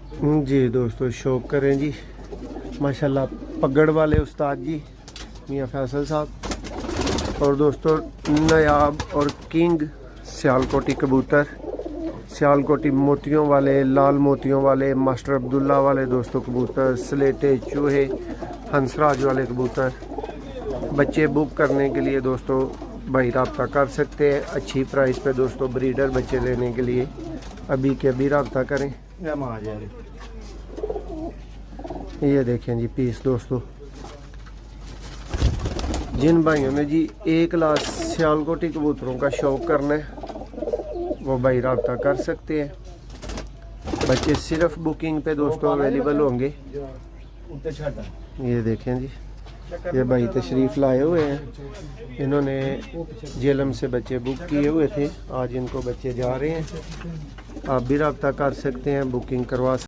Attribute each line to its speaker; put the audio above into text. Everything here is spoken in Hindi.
Speaker 1: जी दोस्तों, शौक करें जी माशाल्लाह पगड़ वाले उस्ताद जी मियाँ फैसल साहब। और दोस्तों नायाब और किंग सियालकोटी कबूतर, सियालकोटी मोतियों वाले, लाल मोतियों वाले, मास्टर अब्दुल्ला वाले दोस्तों कबूतर, स्लेटे चूहे, हंसराज वाले कबूतर। बच्चे बुक करने के लिए दोस्तों भाई रब्ता कर सकते हैं अच्छी प्राइस पे दोस्तों। ब्रीडर बच्चे लेने के लिए अभी के अभी रब्ता करें। ये देखें जी पीस दोस्तों। जिन भाइयों ने जी 1 लाख सियालकोटी कबूतरों का शौक करना है वो भाई रब्ता कर सकते हैं। बच्चे सिर्फ बुकिंग पे दोस्तों अवेलेबल होंगे। ये देखें जी, ये भाई तशरीफ़ लाए हुए हैं, इन्होंने जेलम से बच्चे बुक किए हुए थे, आज इनको बच्चे जा रहे हैं। आप भी रब्ता कर सकते हैं, बुकिंग करवा सकते हैं।